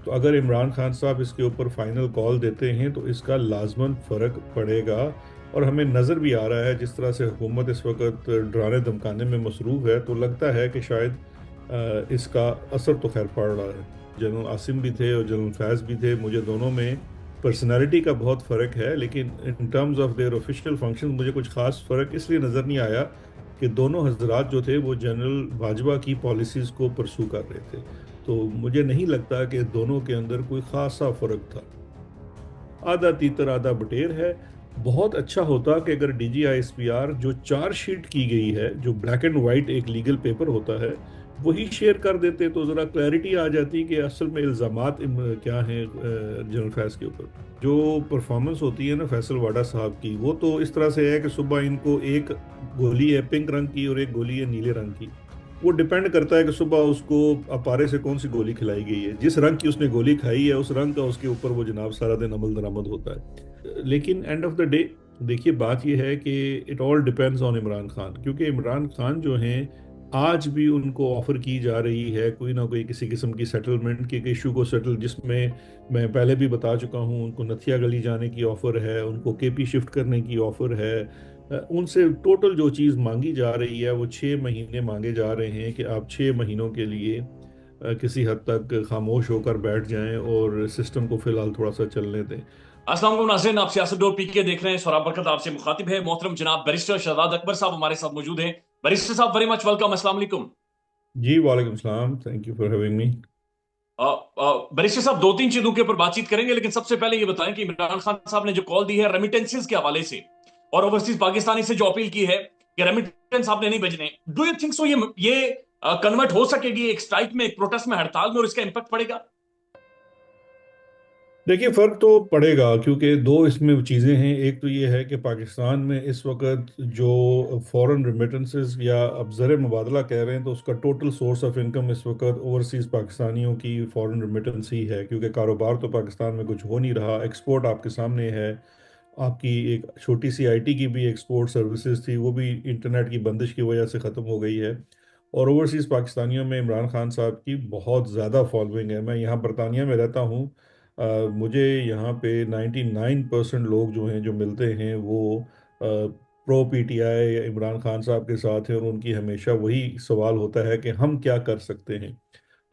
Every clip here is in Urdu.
تو اگر عمران خان صاحب اس کے اوپر فائنل کال دیتے ہیں تو اس کا لازماً فرق پڑے گا، اور ہمیں نظر بھی آ رہا ہے جس طرح سے حکومت اس وقت ڈرانے دھمکانے میں مصروف ہے، تو لگتا ہے کہ شاید اس کا اثر تو خیر پڑ رہا ہے۔ جنرل عاصم بھی تھے اور جنرل فیض بھی تھے، مجھے دونوں میں پرسنالٹی کا بہت فرق ہے، لیکن in terms of their official function مجھے کچھ خاص فرق اس لیے نظر نہیں آیا کہ دونوں حضرات جو تھے وہ جنرل باجوہ کی پالیسیز کو پرسو کر رہے تھے، تو مجھے نہیں لگتا کہ دونوں کے اندر کوئی خاصا فرق تھا۔ آدھا تیتر آدھا بٹیر ہے۔ بہت اچھا ہوتا کہ اگر D G I S P R جو چارج شیٹ کی گئی ہے، جو بلیک اینڈ وائٹ ایک لیگل پیپر ہوتا ہے، وہی شیئر کر دیتے تو ذرا کلیئرٹی آ جاتی کہ اصل میں الزامات کیا ہیں جنرل فیض کے اوپر۔ جو پرفارمنس ہوتی ہے نا فیصل واڈا صاحب کی، وہ تو اس طرح سے ہے کہ صبح ان کو ایک گولی ہے پنک رنگ کی اور ایک گولی ہے نیلے رنگ کی، وہ ڈپینڈ کرتا ہے کہ صبح اس کو اپارے سے کون سی گولی کھلائی گئی ہے، جس رنگ کی اس نے گولی کھائی ہے اس رنگ کا اس کے اوپر وہ جناب سارا دن عمل درآمد ہوتا ہے۔ لیکن اینڈ آف دا ڈے دیکھیے بات یہ ہے کہ it all depends on Imran Khan, کیونکہ عمران خان جو ہیں آج بھی ان کو آفر کی جا رہی ہے کوئی نہ کوئی کسی قسم کی سیٹلمنٹ کے ایشو کو سیٹل، جس میں پہلے بھی بتا چکا ہوں ان کو نتھیا گلی جانے کی آفر ہے، ان کو کے پی شفٹ کرنے کی آفر ہے، ان سے ٹوٹل جو چیز مانگی جا رہی ہے وہ 6 مہینے مانگے جا رہے ہیں کہ آپ 6 مہینوں کے لیے کسی حد تک خاموش ہو کر بیٹھ جائیں اور سسٹم کو فی الحال تھوڑا سا چلنے دیں۔ السلام علیکم ناظرین، آپ سیاست ڈور پی کے دیکھ رہے ہیں، سوراب برکت آپ سے مخاطب ہے۔ محترم جناب بیرسٹر شہزاد اکبر صاحب ہمارے ساتھ موجود ہیں۔ بیرسٹر صاحب ویری مچ ویلکم، السلام علیکم۔ جی وعلیکم السلام، thank you for having me. Barrister صاحب دو تین چیزوں کے اوپر بات چیت کریں گے، لیکن سب سے پہلے یہ بتائیں کہ عمران خان صاحب نے جو کال دی ہے ریمیٹنسز کے حوالے سے اور اوورسیز پاکستانی سے جو اپیل کی ہے کہ ریمیٹنس آپ نے نہیں بھیجنے، ڈو یو تھنک سو یہ کنورٹ ہو سکے گی ایک سٹرائک میں، ایک پروٹیسٹ میں، ہڑتال میں، اور اس کا امپیکٹ پڑے گا؟ دیکھیے فرق تو پڑے گا، کیونکہ دو اس میں چیزیں ہیں۔ ایک تو یہ ہے کہ پاکستان میں اس وقت جو فورن ریمیٹنسز یا اب زر مبادلہ کہہ رہے ہیں، تو اس کا ٹوٹل سورس آف انکم اس وقت اوورسیز پاکستانیوں کی فورن ریمیٹنس ہی ہے، کیونکہ کاروبار تو پاکستان میں کچھ ہو نہیں رہا، ایکسپورٹ آپ کے سامنے ہے۔ آپ کی ایک چھوٹی سی آئی ٹی کی بھی ایکسپورٹ سروسز تھی، وہ بھی انٹرنیٹ کی بندش کی وجہ سے ختم ہو گئی ہے، اور اوورسیز پاکستانیوں میں عمران خان صاحب کی بہت زیادہ فالوئنگ ہے۔ میں یہاں برطانیہ میں رہتا ہوں، مجھے یہاں پہ 99% لوگ جو ہیں جو ملتے ہیں وہ پرو پی ٹی آئی یا عمران خان صاحب کے ساتھ ہیں، اور ان کی ہمیشہ وہی سوال ہوتا ہے کہ ہم کیا کر سکتے ہیں۔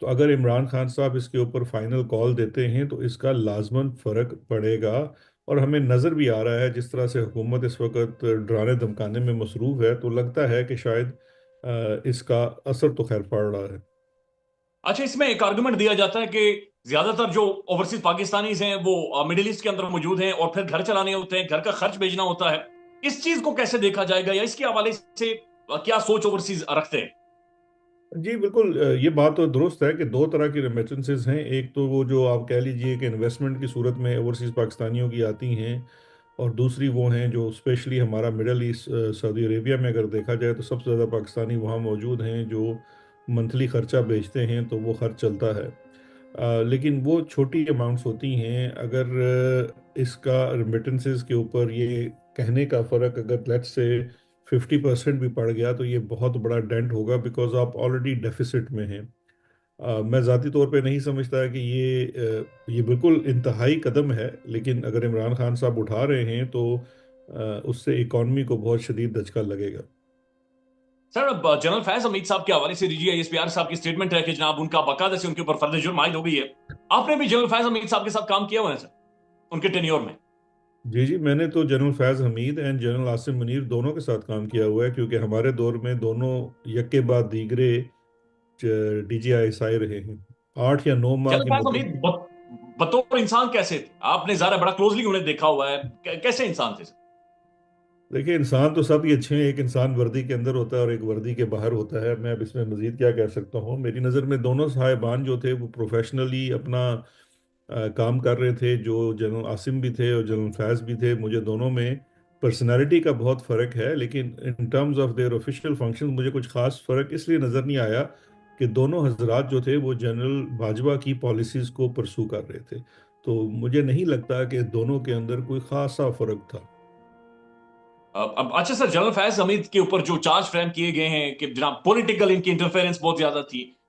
تو اگر عمران خان صاحب اس کے اوپر فائنل کال دیتے ہیں تو اس کا لازماً فرق پڑے گا، اور ہمیں نظر بھی آ رہا ہے جس طرح سے حکومت اس وقت ڈرانے دھمکانے میں مصروف ہے، تو لگتا ہے کہ شاید اس کا اثر تو خیر پڑ رہا ہے۔ اچھا، اس میں ایک آرگومنٹ دیا جاتا ہے کہ زیادہ تر جو اوورسیز پاکستانیز ہیں وہ مڈل ایسٹ کے اندر موجود ہیں اور پھر گھر چلانے ہوتے ہیں، گھر کا خرچ بھیجنا ہوتا ہے۔ اس چیز کو کیسے دیکھا جائے گا، یا اس کے حوالے سے کیا سوچ اوورسیز رکھتے ہیں؟ جی بالکل، یہ بات تو درست ہے کہ دو طرح کی ریمیٹنسز ہیں۔ ایک تو وہ جو آپ کہہ لیجئے کہ انویسٹمنٹ کی صورت میں اوورسیز پاکستانیوں کی آتی ہیں، اور دوسری وہ ہیں جو اسپیشلی ہمارا مڈل ایسٹ سعودی عربیہ میں اگر دیکھا جائے تو سب سے زیادہ پاکستانی وہاں موجود ہیں جو منتھلی خرچہ بیچتے ہیں، تو وہ خرچ چلتا ہے۔ لیکن وہ چھوٹی اماؤنٹس ہوتی ہیں۔ اگر اس کا ریمیٹنسز کے اوپر یہ کہنے کا فرق اگر لیٹس سے 50% بھی پڑ گیا تو یہ بہت بڑا ڈینٹ ہوگا، بیکاز آپ آلریڈی ڈیفیسٹ میں ہیں۔ میں ذاتی طور پہ نہیں سمجھتا کہ یہ بالکل انتہائی قدم ہے، لیکن اگر عمران خان صاحب اٹھا رہے ہیں تو اس سے اکانومی کو بہت شدید دھچکا لگے گا۔ سر، اب جنرل فیض حمید صاحب کے حوالے سے D G I S P R صاحب کی سٹیٹمنٹ ہے کہ جناب ان کا باقاعدہ سے ان کے اوپر فرد جرم عائد ہو گئی ہے۔ آپ نے بھی جنرل فیض حمید صاحب کے ساتھ کام کیا ہوا ہے سر، ان کے ٹینیور میں؟ جی جی، میں نے تو general Faiz Hamid and general Asim Munir دونوں کے ساتھ کام کیا ہوا ہے، کیونکہ ہمارے دور میں دونوں یکے بعد دیگرے D G I S I رہے ہیں۔ 8 یا 9 ماہ جنرل کی فیض مدت۔ حمید بطور انسان کیسے تھے؟ آپ نے ظاہر بڑا کلوزلی انہیں دیکھا ہوا ہے، کیسے انسان تھے سر؟ دیکھیں انسان تو سب ہی اچھے ہیں، ایک انسان وردی کے اندر ہوتا ہے اور ایک وردی کے باہر ہوتا ہے۔ میں اب اس میں مزید کیا کہہ سکتا ہوں؟ میری نظر میں دونوں صاحبان جو تھے وہ پروفیشنلی اپنا کام کر رہے تھے۔ جو جنرل عاصم بھی تھے اور جنرل فیض بھی تھے، مجھے دونوں میں پرسنالٹی کا بہت فرق ہے، لیکن in terms of their official function مجھے کچھ خاص فرق اس لیے نظر نہیں آیا کہ دونوں حضرات جو تھے وہ جنرل باجوہ کی پالیسیز کو پرسو کر رہے تھے، تو مجھے نہیں لگتا کہ دونوں کے اندر کوئی خاصا فرق تھا۔ اب اچھا سر، جنرل فیض حمید کے اوپر جو چارج فریم کیے گئے ہیں کہ جناب پولیٹیکل ان کی انٹرفیرنس بہت زیادہ تھی،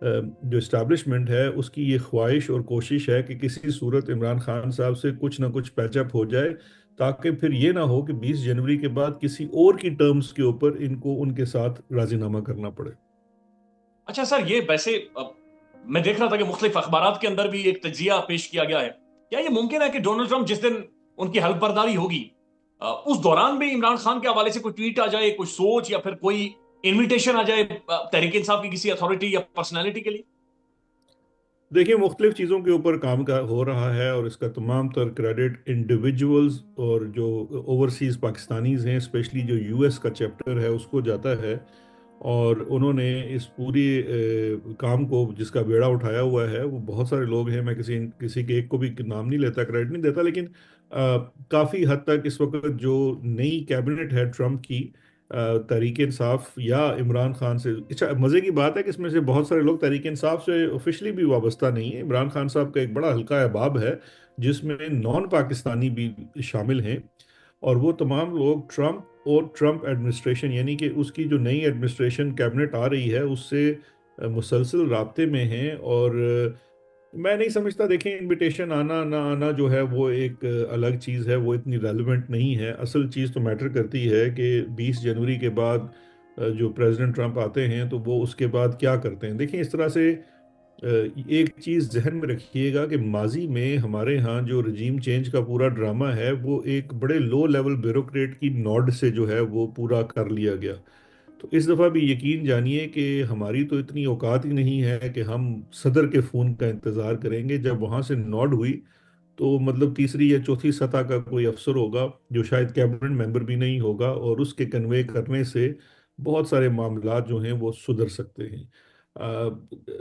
جو اسٹیبلشمنٹ ہے اس کی یہ خواہش اور کوشش ہے کہ کسی صورت عمران خان صاحب سے کچھ نہ کچھ پیچ اپ ہو جائے، تاکہ پھر یہ نہ ہو کہ 20 جنوری کے بعد کسی اور کی ٹرمز کے اوپر ان کو ان کے ساتھ راضی نامہ کرنا پڑے۔ اچھا سر، یہ ویسے میں دیکھ رہا تھا کہ مختلف اخبارات کے اندر بھی ایک تجزیہ پیش کیا گیا ہے، کیا یہ ممکن ہے کہ ڈونلڈ ٹرمپ جس دن ان کی حلف برداری ہوگی اس دوران بھی عمران خان کے حوالے سے کوئی ٹویٹ آ جائے، کوئی سوچ یا پھر کوئی انویٹیشن آ جائے تحریک انصاف کی کسی اتھارٹی یا پرسنالٹی کے لیے؟ دیکھیے، مختلف چیزوں کے اوپر کام کا ہو رہا ہے، اور اس کا تمام تر کریڈٹ انڈیویجولز اور جو اوورسیز پاکستانیز ہیں، اسپیشلی جو یو ایس کا چیپٹر ہے اس کو جاتا ہے۔ اور انہوں نے اس پوری کام کو جس کا بیڑا اٹھایا ہوا ہے، وہ بہت سارے لوگ ہیں، میں کسی کسی کے ایک کو بھی نام نہیں لیتا، کریڈٹ نہیں دیتا، لیکن کافی حد تک اس وقت جو نئی کیبنٹ ہے ٹرمپ کی، تحریک انصاف یا عمران خان سے، اچھا مزے کی بات ہے کہ اس میں سے بہت سارے لوگ تحریک انصاف سے آفیشلی بھی وابستہ نہیں ہیں۔ عمران خان صاحب کا ایک بڑا حلقہ احباب ہے جس میں نان پاکستانی بھی شامل ہیں، اور وہ تمام لوگ ٹرمپ اور ٹرمپ ایڈمنسٹریشن، یعنی کہ اس کی جو نئی ایڈمنسٹریشن کیبنٹ آ رہی ہے اس سے مسلسل رابطے میں ہیں۔ اور میں نہیں سمجھتا، دیکھیں انویٹیشن آنا نہ آنا جو ہے وہ ایک الگ چیز ہے، وہ اتنی ریلیونٹ نہیں ہے۔ اصل چیز تو میٹر کرتی ہے کہ 20 جنوری کے بعد جو پریزیڈنٹ ٹرمپ آتے ہیں تو وہ اس کے بعد کیا کرتے ہیں۔ دیکھیں اس طرح سے ایک چیز ذہن میں رکھیے گا کہ ماضی میں ہمارے ہاں جو رجیم چینج کا پورا ڈرامہ ہے وہ ایک بڑے لو لیول بیوروکریٹ کی نوڈ سے جو ہے وہ پورا کر لیا گیا۔ تو اس دفعہ بھی یقین جانیے کہ ہماری تو اتنی اوقات ہی نہیں ہے کہ ہم صدر کے فون کا انتظار کریں گے۔ جب وہاں سے نوڈ ہوئی تو مطلب تیسری یا چوتھی سطح کا کوئی افسر ہوگا جو شاید کیبنٹ ممبر بھی نہیں ہوگا، اور اس کے کنوے کرنے سے بہت سارے معاملات جو ہیں وہ سدھر سکتے ہیں۔ آ،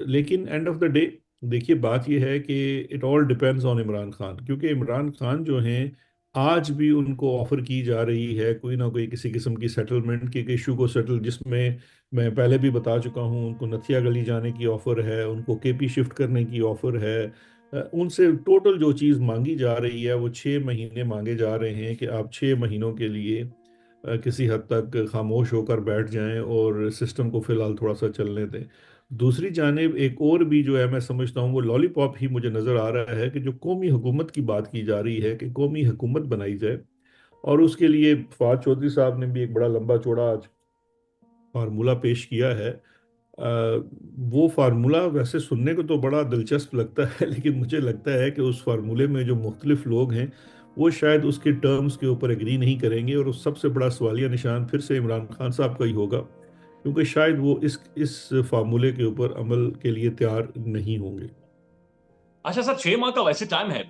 لیکن اینڈ آف دا ڈے دیکھیے بات یہ ہے کہ it all depends on Imran Khan, کیونکہ عمران خان جو ہیں آج بھی ان کو آفر کی جا رہی ہے کوئی نہ کوئی کسی قسم کی سیٹلمنٹ کے ایشو کو سیٹل، جس میں پہلے بھی بتا چکا ہوں، ان کو نتھیا گلی جانے کی آفر ہے، ان کو کے پی شفٹ کرنے کی آفر ہے۔ ان سے ٹوٹل جو چیز مانگی جا رہی ہے وہ 6 مہینے مانگے جا رہے ہیں کہ آپ 6 مہینوں کے لیے کسی حد تک خاموش ہو کر بیٹھ جائیں اور سسٹم کو فی الحال تھوڑا سا چلنے دیں۔ دوسری جانب ایک اور بھی جو ہے میں سمجھتا ہوں وہ لالی پاپ ہی مجھے نظر آ رہا ہے کہ جو قومی حکومت کی بات کی جا رہی ہے کہ قومی حکومت بنائی جائے، اور اس کے لیے فواد چودھری صاحب نے بھی ایک بڑا لمبا چوڑا آج فارمولہ پیش کیا ہے۔ آ، وہ فارمولہ ویسے سننے کو تو بڑا دلچسپ لگتا ہے لیکن مجھے لگتا ہے کہ اس فارمولے میں جو مختلف لوگ ہیں وہ شاید اس کے ٹرمز کے اوپر ایگری نہیں کریں گے، اور اس سب سے بڑا سوالیہ نشان پھر سے عمران خان صاحب کا ہی ہوگا، کیونکہ شاید وہ اس فارمولے کے اوپر عمل کے لیے تیار نہیں ہوں گے۔ اچھا سر، 6 ماہ کا ویسے ٹائم ہے،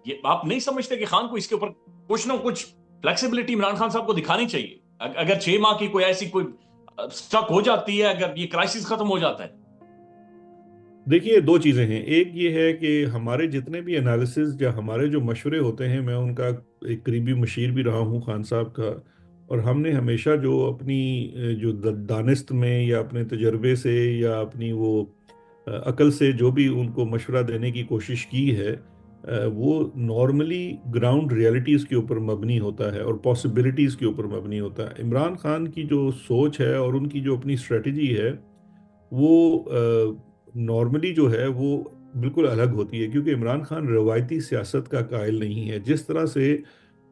یہ آپ نہیں سمجھتے کہ خان کو اس کے اوپر کچھ نہ کچھ فلیکسیبلٹی عمران خان صاحب کو دکھانی چاہیے؟ اگر 6 ماہ کی کوئی ایسی کوئی سٹک ہو جاتی ہے، اگر یہ کرائسس ختم ہو جاتا ہے؟ دیکھیے دو چیزیں ہیں، ایک یہ ہے کہ ہمارے جتنے بھی انالیسز یا ہمارے جو مشورے ہوتے ہیں، میں ان کا ایک قریبی مشیر بھی رہا ہوں خان صاحب کا، اور ہم نے ہمیشہ جو اپنی جو دانست میں یا اپنے تجربے سے یا اپنی وہ عقل سے جو بھی ان کو مشورہ دینے کی کوشش کی ہے، وہ نارملی گراؤنڈ ریئلٹیز کے اوپر مبنی ہوتا ہے اور پاسبلٹیز کے اوپر مبنی ہوتا ہے۔ عمران خان کی جو سوچ ہے اور ان کی جو اپنی اسٹریٹجی ہے وہ نارملی جو ہے وہ بالکل الگ ہوتی ہے، کیونکہ عمران خان روایتی سیاست کا قائل نہیں ہے۔ جس طرح سے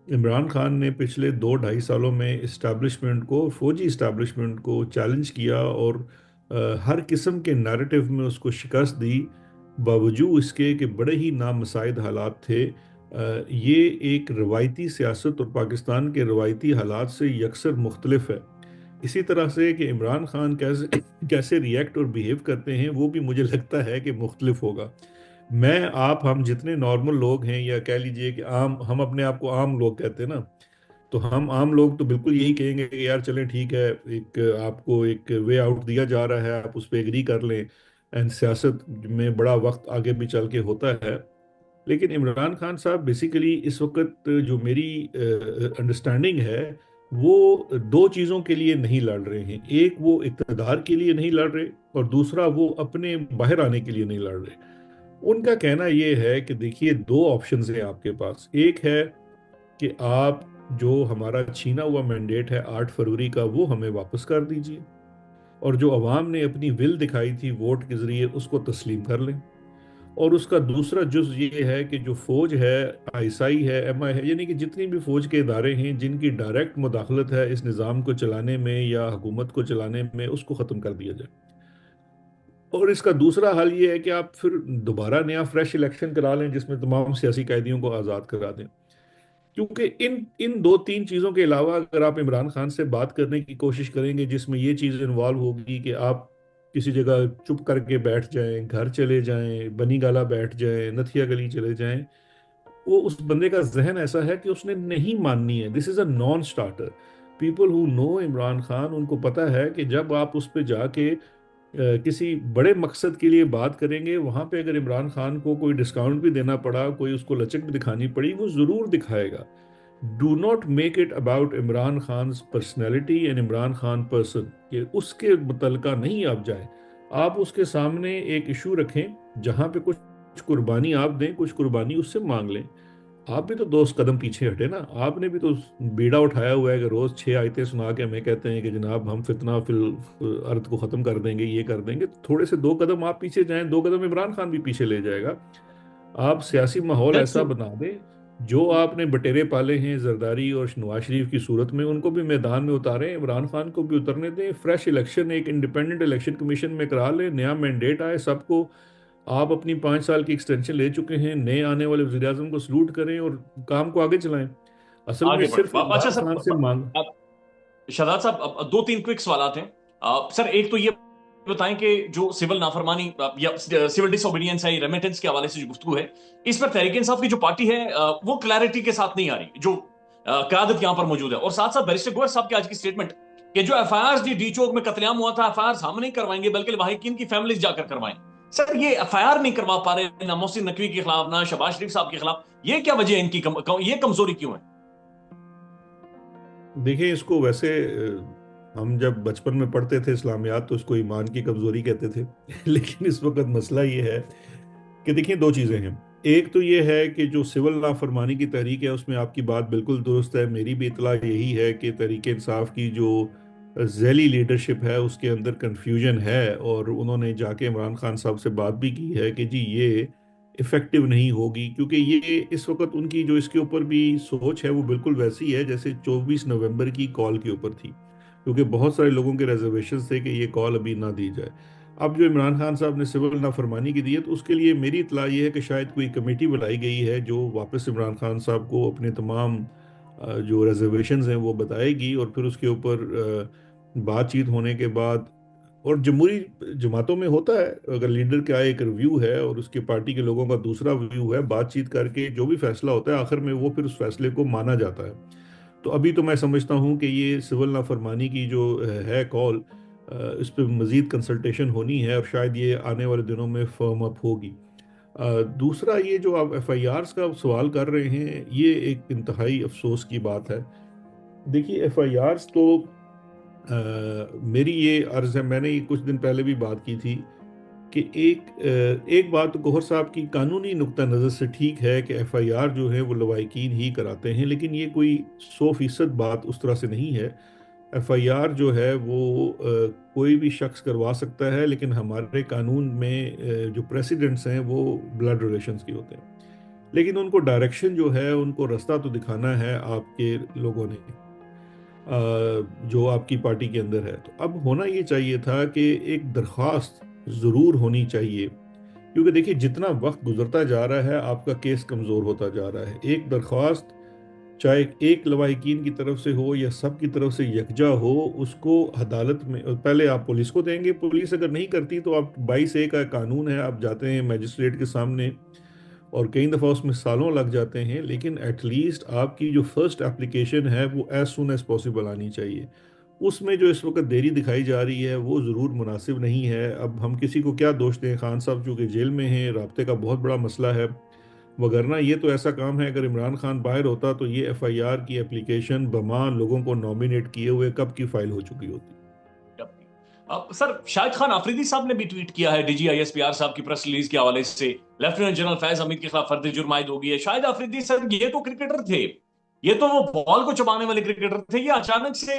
عمران خان نے پچھلے 2 ڈھائی سالوں میں اسٹیبلشمنٹ کو، فوجی اسٹیبلشمنٹ کو چیلنج کیا اور ہر قسم کے نیریٹو میں اس کو شکست دی، باوجود اس کے کہ بڑے ہی نامساعد حالات تھے، یہ ایک روایتی سیاست اور پاکستان کے روایتی حالات سے یکسر مختلف ہے۔ اسی طرح سے کہ عمران خان کیسے کیسے ریئیکٹ اور بیہیو کرتے ہیں وہ بھی مجھے لگتا ہے کہ مختلف ہوگا۔ میں آپ ہم جتنے نارمل لوگ ہیں، یا کہہ لیجئے کہ عام، ہم اپنے آپ کو عام لوگ کہتے ہیں نا، تو ہم عام لوگ تو بالکل یہی کہیں گے کہ یار چلیں ٹھیک ہے، ایک آپ کو ایک وے آؤٹ دیا جا رہا ہے، آپ اس پہ ایگری کر لیں، اینڈ سیاست میں بڑا وقت آگے بھی چل کے ہوتا ہے۔ لیکن عمران خان صاحب بیسیکلی اس وقت جو میری انڈرسٹینڈنگ ہے، وہ دو چیزوں کے لیے نہیں لڑ رہے ہیں، ایک وہ اقتدار کے لیے نہیں لڑ رہے، اور دوسرا وہ اپنے باہر آنے کے لیے نہیں لڑ رہے۔ ان کا کہنا یہ ہے کہ دیکھیے دو آپشنز ہیں آپ کے پاس، ایک ہے کہ آپ جو ہمارا چھینا ہوا مینڈیٹ ہے 8 فروری کا وہ ہمیں واپس کر دیجئے، اور جو عوام نے اپنی ول دکھائی تھی ووٹ کے ذریعے اس کو تسلیم کر لیں۔ اور اس کا دوسرا جز یہ ہے کہ جو فوج ہے، آئی ایس آئی ہے، ایم آئی ہے، یعنی کہ جتنی بھی فوج کے ادارے ہیں جن کی ڈائریکٹ مداخلت ہے اس نظام کو چلانے میں یا حکومت کو چلانے میں، اس کو ختم کر دیا جائے۔ اور اس کا دوسرا حل یہ ہے کہ آپ پھر دوبارہ نیا فریش الیکشن کرا لیں جس میں تمام سیاسی قیدیوں کو آزاد کرا دیں۔ کیونکہ ان دو تین چیزوں کے علاوہ اگر آپ عمران خان سے بات کرنے کی کوشش کریں گے جس میں یہ چیز انوالو ہوگی کہ آپ کسی جگہ چپ کر کے بیٹھ جائیں، گھر چلے جائیں، بنی گالا بیٹھ جائیں، نتھیا گلی چلے جائیں، وہ اس بندے کا ذہن ایسا ہے کہ اس نے نہیں ماننی ہے۔ دس از اے نان سٹارٹر۔ پیپل ہو نو عمران خان، ان کو پتا ہے کہ جب آپ اس پہ جا کے کسی بڑے مقصد کے لیے بات کریں گے، وہاں پہ اگر عمران خان کو کوئی ڈسکاؤنٹ بھی دینا پڑا، کوئی اس کو لچک بھی دکھانی پڑی، وہ ضرور دکھائے گا۔ Do not make it about Imran خان's personality and Imran Khan person, کہ اس کے متعلقہ نہیں آپ جائیں۔ آپ اس کے سامنے ایک ایشو رکھیں جہاں پہ کچھ قربانی آپ دیں، کچھ قربانی اس سے مانگ لیں۔ آپ بھی تو 2 قدم پیچھے ہٹے نا، آپ نے بھی تو بیڑا اٹھایا ہوا ہے کہ روز 6 آیتیں سنا کے ہمیں کہتے ہیں کہ جناب ہم فتنہ فی الارض کو ختم کر دیں گے، یہ کر دیں گے۔ تھوڑے سے 2 قدم آپ پیچھے جائیں، 2 قدم عمران خان بھی پیچھے لے جائے گا۔ آپ سیاسی ماحول دیٹس ایسا بنا دیں، جو آپ نے بٹیرے پالے ہیں زرداری اور نواز شریف کی صورت میں، ان کو بھی میدان میں اتاریں، عمران خان کو بھی اترنے دیں، فریش الیکشن ایک انڈیپینڈنٹ الیکشن کمیشن میں کرا لیں، نیا مینڈیٹ آئے سب کو۔ آپ اپنی 5 سال کی ایکسٹینشن لے چکے ہیں، نئے آنے والے وزیر اعظم کو سلوٹ کریں اور کام کو آگے چلائیں۔ اصل میں آگے صرف بڑھیں۔ اچھا عمران سر، خان سے مانگ۔ شہزاد صاحب، 2-3 کوئک سوالات ہیں۔ سر ایک تو یہ بتائیں کہ جو سول نافرمانی یا سول ڈس اوبیڈینس ہے، ریمیٹنس کے حوالے سے جو گفتگو ہے، اس پر تحریک انصاف کی جو پارٹی ہے وہ کلیئرٹی کے ساتھ نہیں آ رہی، جو قیادت یہاں پر موجود ہے۔ اور ساتھ ساتھ بیرسٹر گوہر صاحب کی آج کی سٹیٹمنٹ کہ جو ایف آئی آر ڈی چوک میں قتل عام ہوا تھا، ایف آئی آر ہم نہیں کروائیں گے بلکہ لواحقین کی فیملیز جا کر کروائیں۔ سر یہ ایف آئی آر نہیں کروا پا رہے نہ محسن نقوی کے خلاف نہ شہباز شریف صاحب کے خلاف، یہ کیا وجہ ہے ان کی یہ کمزوری کیوں ہے؟ دیکھیں اس کو ویسے ہم جب بچپن میں پڑھتے تھے اسلامیات تو اس کو ایمان کی کمزوری کہتے تھے لیکن اس وقت مسئلہ یہ ہے کہ دیکھیں 2 چیزیں ہیں۔ ایک تو یہ ہے کہ جو سول نافرمانی کی تحریک ہے اس میں آپ کی بات بالکل درست ہے، میری بھی اطلاع یہی ہے کہ تحریک انصاف کی جو ذیلی لیڈرشپ ہے اس کے اندر کنفیوژن ہے، اور انہوں نے جا کے عمران خان صاحب سے بات بھی کی ہے کہ جی یہ افیکٹو نہیں ہوگی، کیونکہ یہ اس وقت ان کی جو اس کے اوپر بھی سوچ ہے وہ بالکل ویسی ہے جیسے 24 نومبر کی کال کے اوپر تھی، کیونکہ بہت سارے لوگوں کے ریزرویشنز تھے کہ یہ کال ابھی نہ دی جائے۔ اب جو عمران خان صاحب نے سول نافرمانی کی دی ہے تو اس کے لیے میری اطلاع یہ ہے کہ شاید کوئی کمیٹی بنائی گئی ہے جو واپس عمران خان صاحب کو اپنے تمام جو ریزرویشنز ہیں وہ بتائے گی، اور پھر اس کے اوپر بات چیت ہونے کے بعد، اور جمہوری جماعتوں میں ہوتا ہے اگر لیڈر کا ایک ریویو ہے اور اس کے پارٹی کے لوگوں کا دوسرا ریویو ہے، بات چیت کر کے جو بھی فیصلہ ہوتا ہے آخر میں وہ پھر اس فیصلے کو مانا جاتا ہے۔ تو ابھی تو میں سمجھتا ہوں کہ یہ سول نافرمانی کی جو ہے کال، اس پہ مزید کنسلٹیشن ہونی ہے اور شاید یہ آنے والے دنوں میں فرم اپ ہوگی۔ دوسرا یہ جو آپ ایف آئی آرز کا سوال کر رہے ہیں یہ ایک انتہائی افسوس کی بات ہے۔ دیکھیے ایف آئی آرز تو میری یہ عرض ہے، میں نے یہ کچھ دن پہلے بھی بات کی تھی کہ ایک بات گوہر صاحب کی قانونی نقطہ نظر سے ٹھیک ہے کہ ایف آئی آر جو ہے وہ لواحقین ہی کراتے ہیں، لیکن یہ کوئی 100% بات اس طرح سے نہیں ہے۔ ایف آئی آر جو ہے وہ کوئی بھی شخص کروا سکتا ہے، لیکن ہمارے قانون میں جو پریسیڈنٹس ہیں وہ بلڈ ریلیشنز کے ہوتے ہیں، لیکن ان کو ڈائریکشن جو ہے، ان کو رستہ تو دکھانا ہے آپ کے لوگوں نے، جو آپ کی پارٹی کے اندر ہے۔ تو اب ہونا یہ چاہیے تھا کہ ایک درخواست ضرور ہونی چاہیے، کیونکہ دیکھیے جتنا وقت گزرتا جا رہا ہے آپ کا کیس کمزور ہوتا جا رہا ہے۔ ایک درخواست چاہے ایک لواحقین کی طرف سے ہو یا سب کی طرف سے یکجا ہو، اس کو عدالت میں پہلے آپ پولیس کو دیں گے، پولیس اگر نہیں کرتی تو آپ 22A کا قانون ہے، آپ جاتے ہیں میجسٹریٹ کے سامنے اور کئی دفعہ اس میں سالوں لگ جاتے ہیں، لیکن ایٹ لیسٹ آپ کی جو فرسٹ اپلیکیشن ہے وہ ایز سون ایز پاسبل آنی چاہیے۔ اس میں جو اس وقت دیری دکھائی جا رہی ہے وہ ضرور مناسب نہیں ہے۔ اب ہم کسی کو کیا دوش دیں، خان صاحب چونکہ جیل میں ہیں، رابطے کا بہت بڑا مسئلہ ہے، وگرنہ یہ تو ایسا کام ہے اگر عمران خان باہر ہوتا تو یہ ایف آئی آر کی اپلیکیشن بمان لوگوں کو نامینیٹ کیے ہوئے کب کی فائل ہو چکی ہوتی۔ سر شاہد خان آفریدی صاحب نے بھی ٹویٹ کیا ہے D G I S P R صاحب کی پریس ریلیز کے حوالے سے، لیفٹیننٹ جنرل فیض حمید کے خلاف فرد جرم عائد ہو گئی ہے۔ شاہد آفریدی سر یہ تو کرکٹر تھے، یہ تو وہ بال کو چبانے والے کرکٹر تھے، یہ اچانک سے